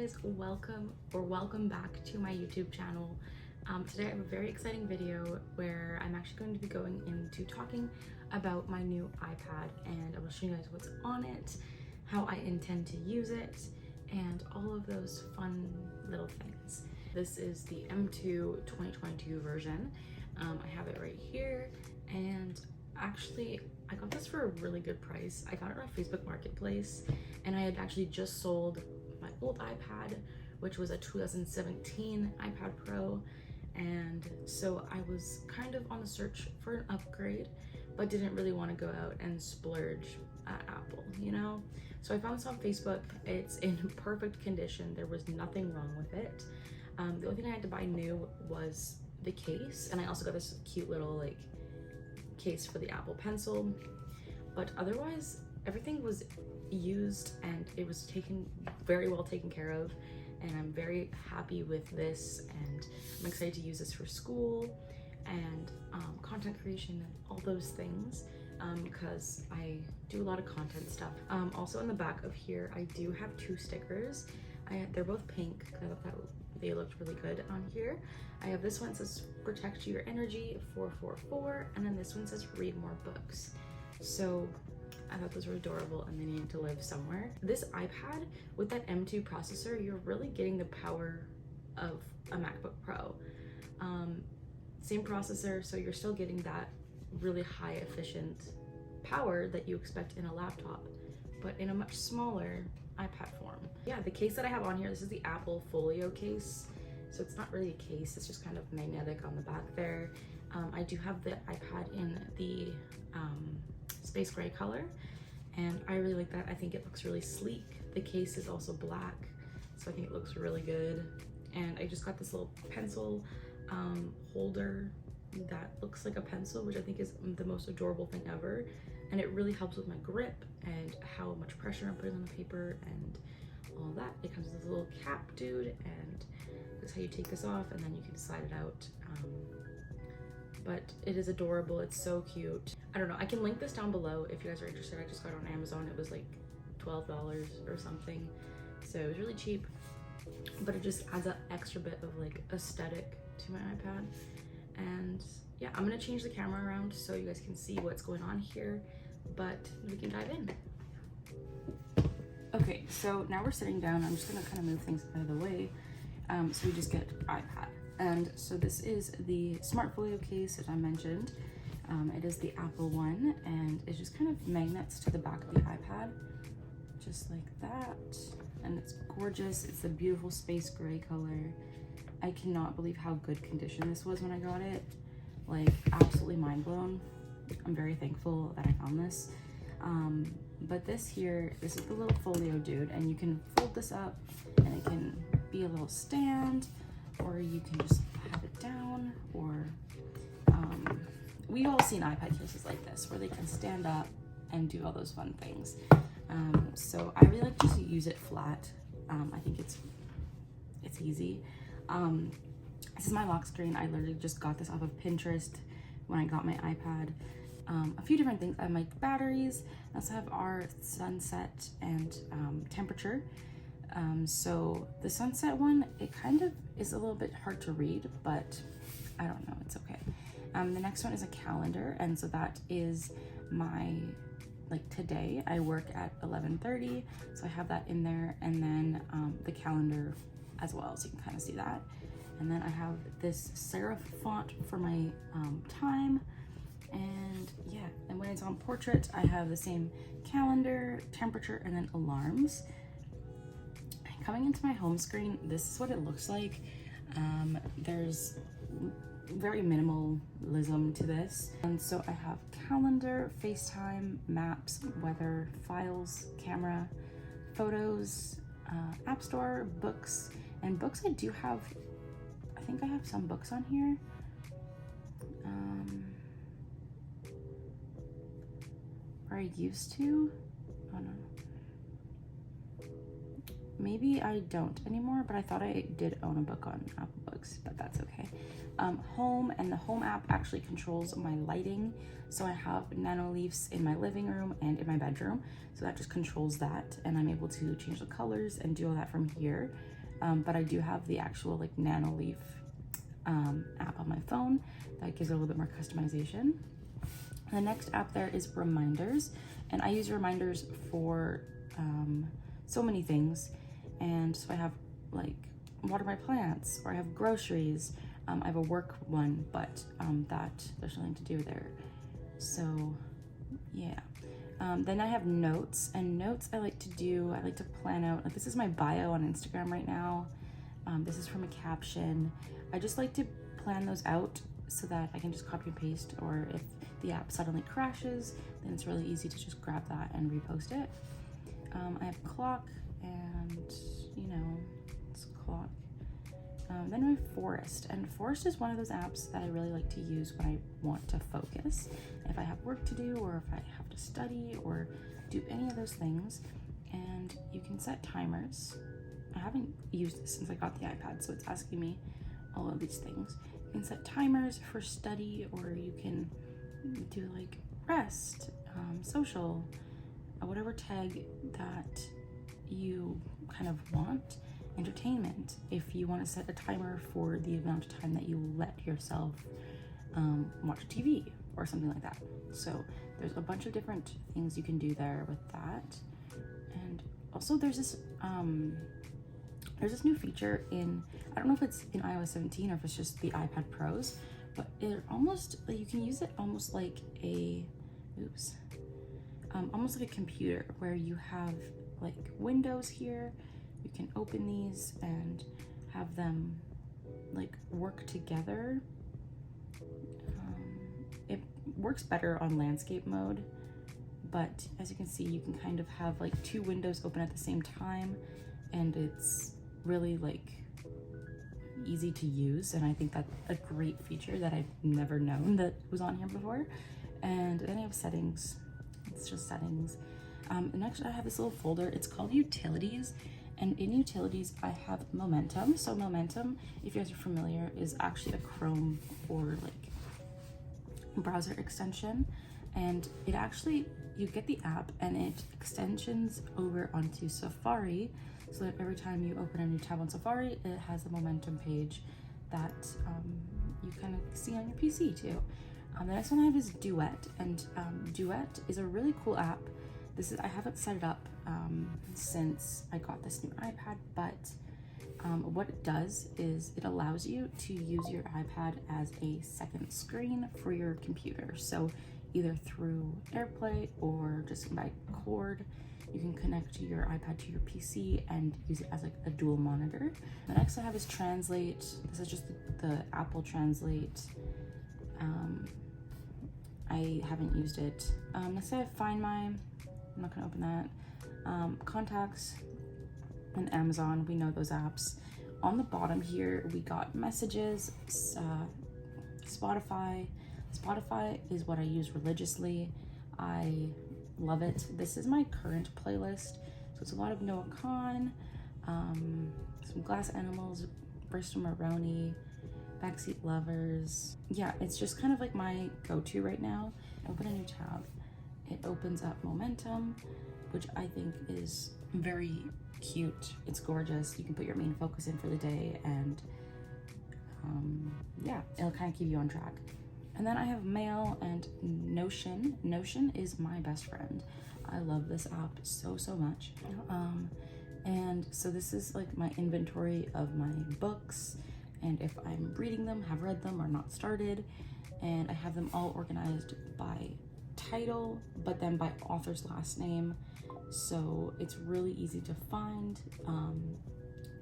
guys, welcome back to my YouTube channel. Today I have a very exciting video where I'm actually going to be going into talking about my new iPad, and I will show you guys what's on it, how I intend to use it, and all of those fun little things. This is the M2 2022 version. I have it right here, and actually I got this for a really good price. I got it on Facebook Marketplace, and I had actually just sold my old iPad, which was a 2017 iPad Pro, and so I was kind of on the search for an upgrade, but didn't really want to go out and splurge at Apple, you know? So I found this on Facebook. It's in perfect condition. There was nothing wrong with it. The only thing I had to buy new was the case, and I also got this cute little like case for the Apple Pencil, but otherwise everything was used and it was very well taken care of, and I'm very happy with this, and I'm excited to use this for school and content creation and all those things, because I do a lot of content stuff. Also in the back of here I do have two stickers. They're both pink because I thought that they looked really good on here. I have this one that says protect your energy 444, and then this one says read more books. So I thought those were adorable and they needed to live somewhere. This iPad with that M2 processor, you're really getting the power of a MacBook Pro. Same processor, so you're still getting that really high efficient power that you expect in a laptop, but in a much smaller iPad form. Yeah, the case that I have on here, this is the Apple Folio case. So it's not really a case, it's just kind of magnetic on the back there. I do have the iPad in the space gray color, and I really like that. I think it looks really sleek. The case is also black, so I think it looks really good. And I just got this little pencil holder that looks like a pencil, which I think is the most adorable thing ever. And it really helps with my grip and how much pressure I'm putting on the paper and all that. It comes with this little cap dude, and this is how you take this off, and then you can slide it out. But it is adorable. It's so cute. I don't know, I can link this down below if you guys are interested. I just got it on Amazon. It was like $12 or something, so it was really cheap, but it just adds an extra bit of like aesthetic to my iPad. And yeah, I'm gonna change the camera around so you guys can see what's going on here, but we can dive in. Okay, so now we're sitting down. I'm just gonna kind of move things out of the way, so we just get iPad. And so this is the Smart Folio case, as I mentioned. It is the Apple one, and it just kind of magnets to the back of the iPad, just like that. And it's gorgeous. It's a beautiful space gray color. I cannot believe how good condition this was when I got it. Like, absolutely mind blown. I'm very thankful that I found this. But this here, this is the little folio dude, and you can fold this up and it can be a little stand, or you can just have it down, or we've all seen iPad cases like this where they can stand up and do all those fun things. So I really like just to use it flat. I think it's easy. This is my lock screen. I literally just got this off of Pinterest when I got my iPad. A few different things. I have my batteries. I also have our sunset and temperature. So the sunset one, it kind of is a little bit hard to read, but I don't know, it's okay. The next one is a calendar, and so that is my, like today, I work at 11:30, so I have that in there, and then the calendar as well, so you can kind of see that. And then I have this serif font for my time, and yeah, and when it's on portrait, I have the same calendar, temperature, and then alarms. Coming into my home screen, this is what it looks like. There's very minimalism to this. And so I have calendar, FaceTime, maps, weather, files, camera, photos, app store, books. And books I do have, I think I have some books on here. Or I used to, oh no. Maybe I don't anymore, but I thought I did own a book on Apple Books, but that's okay. Home, and the Home app actually controls my lighting. So I have nano leaves in my living room and in my bedroom. So that just controls that, and I'm able to change the colors and do all that from here. but I do have the actual like Nanoleaf app on my phone that gives it a little bit more customization. The next app there is Reminders, and I use Reminders for so many things. And so I have like water my plants, or I have groceries. I have a work one, but that there's nothing to do there. So yeah. Then I have notes, and notes I like to plan out, like this is my bio on Instagram right now. This is from a caption. I just like to plan those out so that I can just copy and paste, or if the app suddenly crashes, then it's really easy to just grab that and repost it. I have clock, and it's clock. Then I have Forest, and Forest is one of those apps that I really like to use when I want to focus. If I have work to do, or if I have to study, or do any of those things. And you can set timers. I haven't used this since I got the iPad, so it's asking me all of these things. You can set timers for study, or you can do like rest, social, whatever tag that you kind of want. Entertainment, if you want to set a timer for the amount of time that you let yourself watch TV or something like that. So there's a bunch of different things you can do there with that. And also there's this new feature in, I don't know if it's in iOS 17 or if it's just the iPad Pros, but it almost, you can use it almost like almost like a computer, where you have like windows here. You can open these and have them like work together. It works better on landscape mode, but as you can see, you can kind of have like two windows open at the same time, and it's really like easy to use. And I think that's a great feature that I've never known that was on here before. And then I have settings. It's just settings. Next I have this little folder. It's called Utilities. And in Utilities, I have Momentum. So Momentum, if you guys are familiar, is actually a Chrome or like browser extension. And it actually, you get the app and it extensions over onto Safari, so that every time you open a new tab on Safari, it has a Momentum page that you kind of see on your PC too. The next one I have is Duet, and Duet is a really cool app. I haven't set it up since I got this new iPad, but what it does is it allows you to use your iPad as a second screen for your computer. So either through AirPlay or just by cord, you can connect your iPad to your PC and use it as like a dual monitor. The next I have is Translate. This is just the Apple Translate. I haven't used it. Next I have Find My. I'm not gonna open that. Contacts and Amazon, we know those apps. On the bottom here, we got Messages, Spotify. Spotify is what I use religiously. I love it. This is my current playlist. So it's a lot of Noah Kahn, some Glass Animals, Bristol Maroney, Backseat Lovers. Yeah, it's just kind of like my go-to right now. Open a new tab. It opens up Momentum, which I think is very cute. It's gorgeous. You can put your main focus in for the day, and yeah, it'll kind of keep you on track. And then I have Mail and Notion. Notion is my best friend. I love this app so much. And so this is like my inventory of my books, and if I'm reading them, have read them, or not started. And I have them all organized by title, but then by author's last name. So it's really easy to find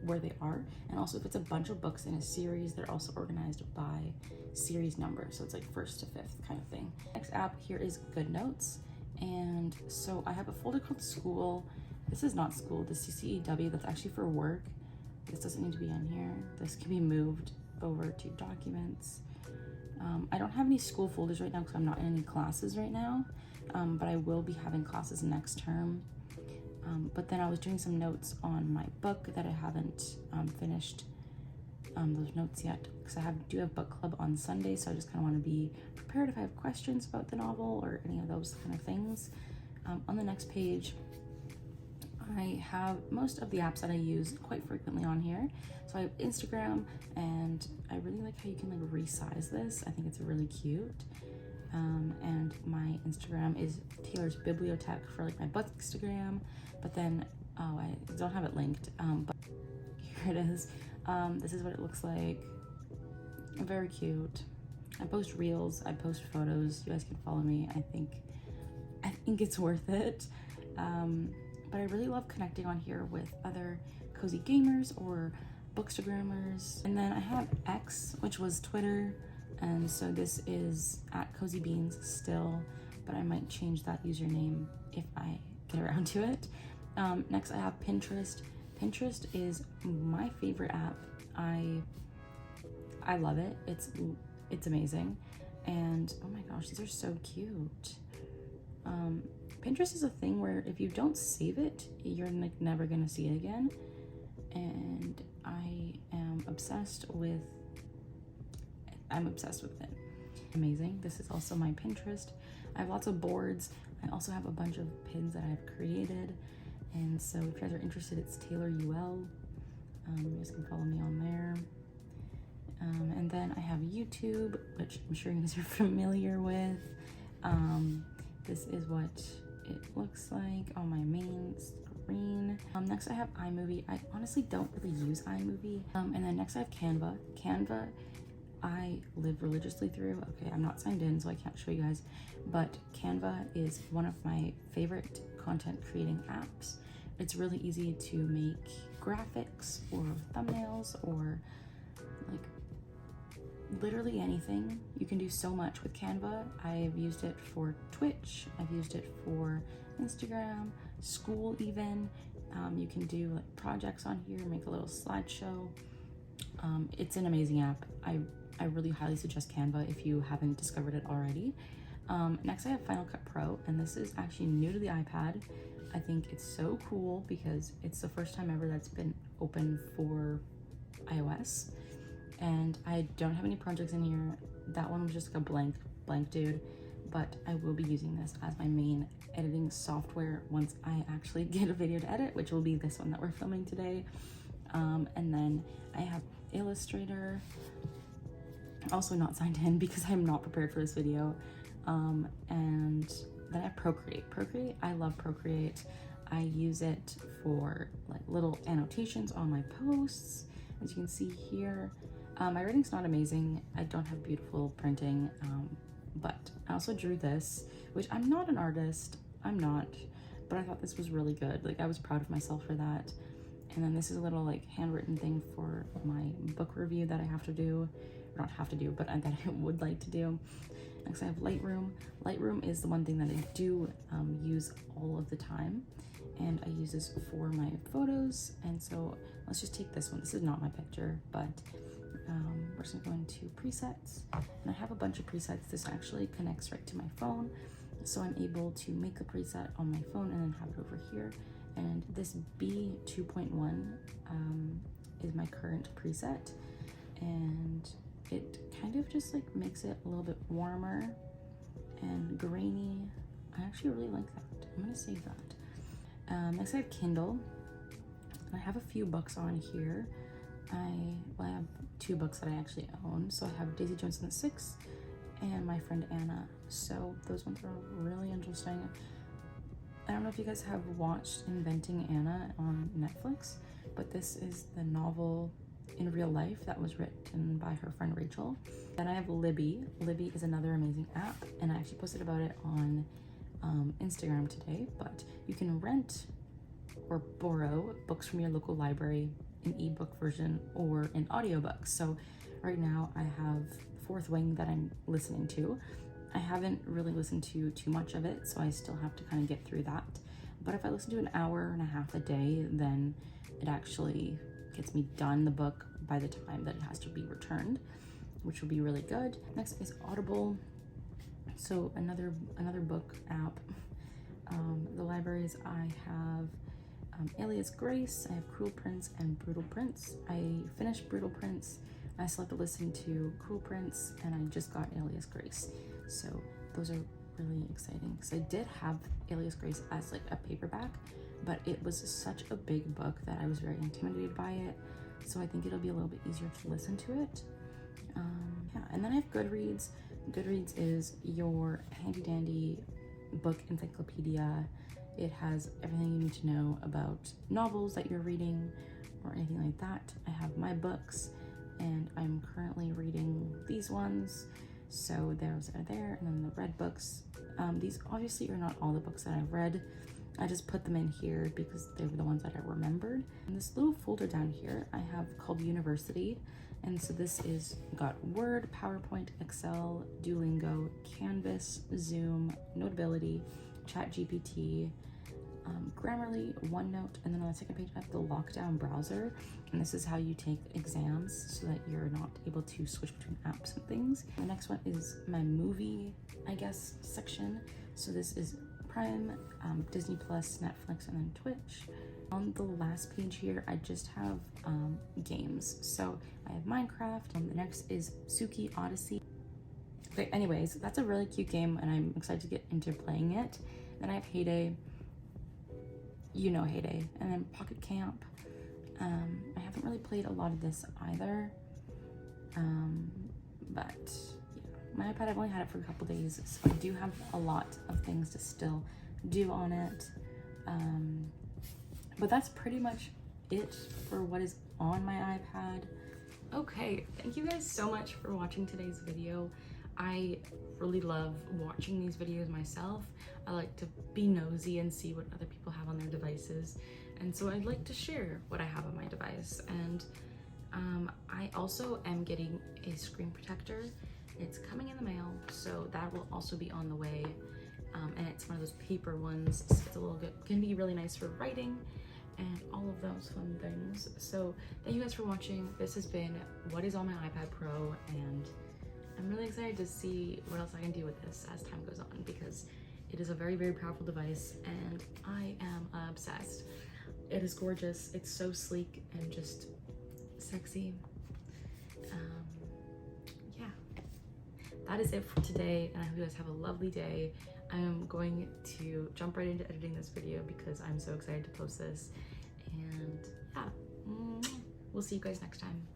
where they are. And also if it's a bunch of books in a series, they're also organized by series number. So it's like 1st to 5th kind of thing. Next app here is GoodNotes. And so I have a folder called School. This is not school, this is CCEW, that's actually for work. This doesn't need to be on here. This can be moved over to Documents. I don't have any school folders right now because I'm not in any classes right now, but I will be having classes next term. But then I was doing some notes on my book that I haven't finished those notes yet, because I do have book club on Sunday, so I just kind of want to be prepared if I have questions about the novel or any of those kind of things. On the next page, I have most of the apps that I use quite frequently on here. So I have Instagram, and I really like how you can like resize this. I think it's really cute. And my Instagram is Taylor's Bibliothèque for like my Bookstagram, but then, oh, I don't have it linked, but here it is. This is what it looks like. Very cute. I post reels, I post photos. You guys can follow me. I think it's worth it. But I really love connecting on here with other cozy gamers or bookstagrammers. And then I have X, which was Twitter, and so this is at Cozy Beans still, but I might change that username if I get around to it. Next I have Pinterest. Pinterest is my favorite app. I love it. It's amazing. And oh my gosh, these are so cute. Pinterest is a thing where if you don't save it, you're like never gonna see it again. And I'm obsessed with it. Amazing. This is also my Pinterest. I have lots of boards. I also have a bunch of pins that I've created. And so if you guys are interested, it's Taylor UL. You guys can follow me on there. And then I have YouTube, which I'm sure you guys are familiar with. This is what it looks like on my main screen. Next I have iMovie. I honestly don't really use iMovie. And then next I have Canva. Canva, I live religiously through. Okay, I'm not signed in, so I can't show you guys, but Canva is one of my favorite content creating apps. It's really easy to make graphics or thumbnails or like literally anything. You can do so much with Canva. I've used it for Twitch, I've used it for Instagram, school even. You can do like projects on here, make a little slideshow. It's an amazing app. I really highly suggest Canva if you haven't discovered it already. Next I have Final Cut Pro, and this is actually new to the iPad. I think it's so cool because it's the first time ever that's been open for iOS. And I don't have any projects in here. That one was just like a blank dude, but I will be using this as my main editing software once I actually get a video to edit, which will be this one that we're filming today. And then I have Illustrator, also not signed in because I'm not prepared for this video. And then I have Procreate. I love Procreate. I use it for like little annotations on my posts. As you can see here, my writing's not amazing. I don't have beautiful printing, but I also drew this, which I'm not an artist. I'm not, but I thought this was really good. Like I was proud of myself for that. And then this is a little like handwritten thing for my book review that I have to do, or not have to do, but that I would like to do. Next I have Lightroom. Lightroom is the one thing that I do use all of the time, and I use this for my photos. And so let's just take this one. This is not my picture, but we're just gonna go into presets, and I have a bunch of presets. This actually connects right to my phone, so I'm able to make a preset on my phone and then have it over here. And this B 2.1 is my current preset, and it kind of just like makes it a little bit warmer and grainy. I actually really like that. I'm gonna save that. Next I have Kindle. I have a few books on here. I have 2 books that I actually own. So I have Daisy Jones and the Six and My Friend Anna. So those ones are really interesting. I don't know if you guys have watched Inventing Anna on Netflix, but this is the novel in real life that was written by her friend Rachel. Then I have Libby. Libby is another amazing app, and I actually posted about it on Instagram today, but you can rent or borrow books from your local library, an ebook version or an audiobook. So right now I have Fourth Wing that I'm listening to. I haven't really listened to too much of it, so I still have to kind of get through that. But if I listen to an hour and a half a day, then it actually gets me done the book by the time that it has to be returned, which will be really good. Next is Audible. So another book app. The libraries, I have Alias Grace, I have Cruel Prince and Brutal Prince. I finished Brutal Prince, I still have to listen to Cruel Prince, and I just got Alias Grace. So those are really exciting because I did have Alias Grace as like a paperback, but it was such a big book that I was very intimidated by it. So I think it'll be a little bit easier to listen to it. Yeah, and then I have Goodreads. Goodreads is your handy dandy book encyclopedia. It has everything you need to know about novels that you're reading or anything like that. I have my books, and I'm currently reading these ones. So those are there, and then the red books. These obviously are not all the books that I've read. I just put them in here because they were the ones that I remembered. And this little folder down here I have called University. And so this is got Word, PowerPoint, Excel, Duolingo, Canvas, Zoom, Notability, ChatGPT, Grammarly, OneNote, and then on the second page I have the Lockdown browser. And this is how you take exams so that you're not able to switch between apps and things. The next one is my movie, I guess, section. So this is Prime, Disney Plus, Netflix, and then Twitch. On the last page here, I just have games. So I have Minecraft, and the next is Suki Odyssey. Okay, anyways, that's a really cute game, and I'm excited to get into playing it. Then I have Heyday, you know Heyday, and then Pocket Camp. I haven't really played a lot of this either, but yeah, my iPad, I've only had it for a couple days, so I do have a lot of things to still do on it. But that's pretty much it for what is on my iPad. Okay, thank you guys so much for watching today's video. I really love watching these videos myself. I like to be nosy and see what other people have on their devices. And so I'd like to share what I have on my device. And I also am getting a screen protector. It's coming in the mail, so that will also be on the way. And it's one of those paper ones, so it's a little bit, can be really nice for writing and all of those fun things. So thank you guys for watching. This has been what is on my iPad Pro, and I'm really excited to see what else I can do with this as time goes on, because it is a very, very powerful device and I am obsessed. It is gorgeous. It's so sleek and just sexy. Yeah, that is it for today, and I hope you guys have a lovely day. I am going to jump right into editing this video because I'm so excited to post this. And yeah, we'll see you guys next time.